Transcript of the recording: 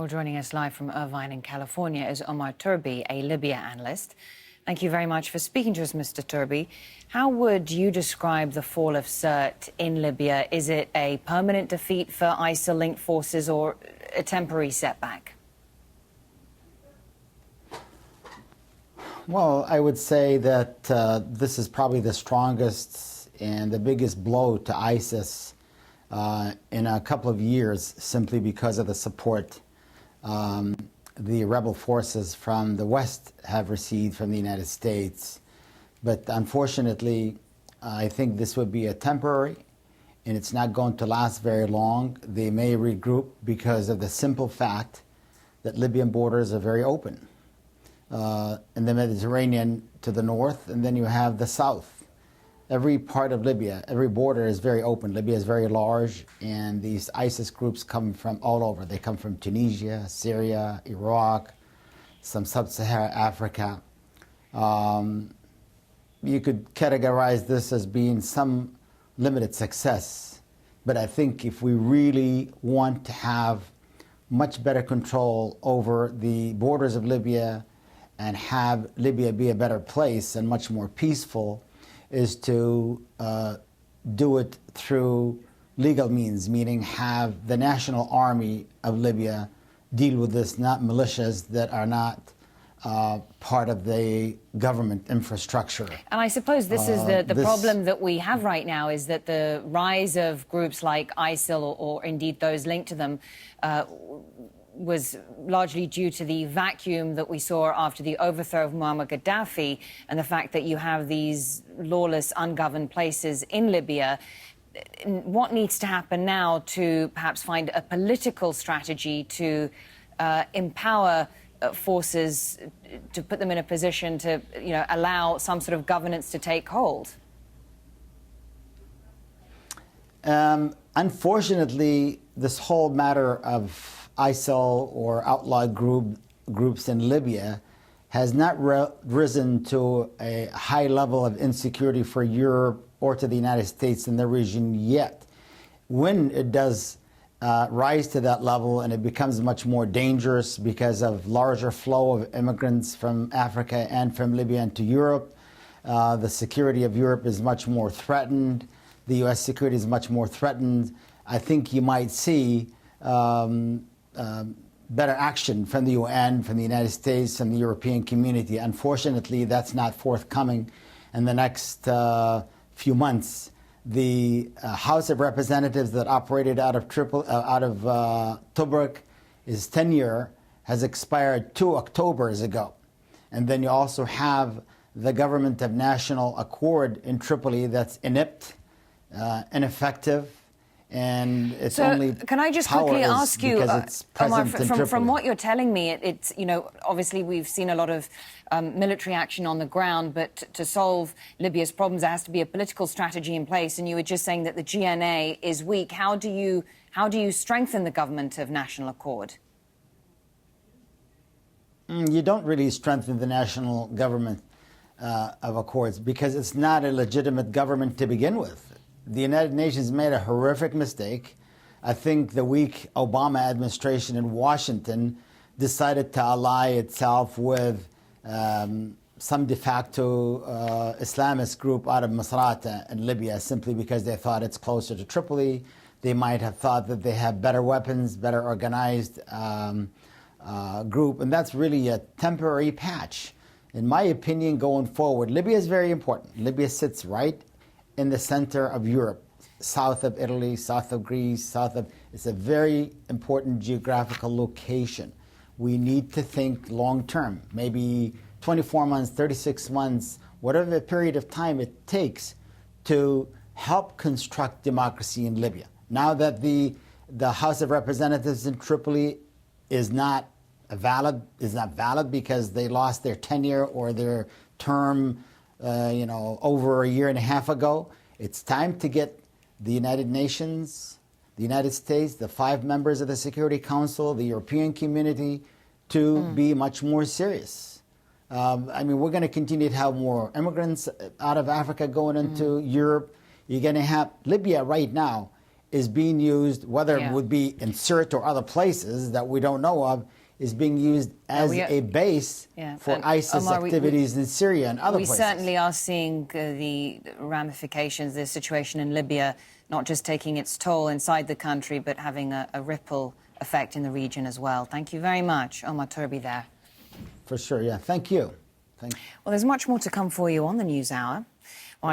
Well, joining us live from Irvine in California is Omar Turbi, a Libya analyst. Thank you very much for speaking to us, Mr. Turbi. How would you describe the fall of SIRT in Libya? Is it a permanent defeat for ISIL-linked forces or a temporary setback? Well, I would say that this is probably the strongest and the biggest blow to ISIS in a couple of years, simply because of the support the rebel forces from the West have received from the United States. But unfortunately, I think this would be a temporary, and it's not going to last very long. They may regroup because of the simple fact that Libyan borders are very open. In the Mediterranean to the north, and then you have the south. Every part of Libya, every border is very open. Libya is very large, and these ISIS groups come from all over. They come from Tunisia, Syria, Iraq, some sub-Saharan Africa. You could categorize this as being some limited success, but I think if we really want to have much better control over the borders of Libya and have Libya be a better place and much more peaceful, is to do it through legal means, meaning have the national army of Libya deal with this, not militias that are not part of the government infrastructure. And I suppose this is the problem that we have right now, is that the rise of groups like ISIL or indeed those linked to them was largely due to the vacuum that we saw after the overthrow of Muammar Gaddafi and the fact that you have these lawless, ungoverned places in Libya. What needs to happen now to perhaps find a political strategy to empower forces, to put them in a position to, allow some sort of governance to take hold? Unfortunately, this whole matter of ISIL or outlawed groups in Libya has not risen to a high level of insecurity for Europe or to the United States in the region yet. When it does rise to that level and it becomes much more dangerous because of larger flow of immigrants from Africa and from Libya into Europe, the security of Europe is much more threatened. The U.S. security is much more threatened. I think you might see better action from the UN, from the United States, and the European community. Unfortunately, that's not forthcoming in the next few months. The House of Representatives that operated out of Tobruk, his tenure has expired 2 Octobers ago. And then you also have the Government of National Accord in Tripoli that's inept, ineffective, and it's only can I just quickly ask you, Omar, from what you're telling me, it's, obviously we've seen a lot of military action on the ground, but to solve Libya's problems, there has to be a political strategy in place. And you were just saying that the GNA is weak. How do you strengthen the Government of National Accord? You don't really strengthen the national government of accords because it's not a legitimate government to begin with. The United Nations made a horrific mistake. I think the weak Obama administration in Washington decided to ally itself with some de facto Islamist group out of Misrata in Libya simply because they thought it's closer to Tripoli. They might have thought that they have better weapons, better organized group, and that's really a temporary patch. In my opinion, going forward, Libya is very important. Libya sits right in the center of Europe, south of Italy, south of Greece, it's a very important geographical location. We need to think long term, maybe 24 months, 36 months, whatever the period of time it takes to help construct democracy in Libya. Now that the House of Representatives in Tripoli is not valid because they lost their tenure or their term over a year and a half ago. It's time to get the United Nations, the United States, the 5 members of the Security Council, the European community to be much more serious. We're going to continue to have more immigrants out of Africa going into Europe. You're going to have Libya right now is being used, whether Yeah. it would be in Sirte or other places that we don't know of, is being used as a base for And ISIS Omar, activities in Syria and other we places. certainly are seeing the ramifications, the situation in Libya, not just taking its toll inside the country, but having a ripple effect in the region as well. Thank you very much, Omar Turbi there. For sure, yeah. Thank you. Well, there's much more to come for you on the NewsHour.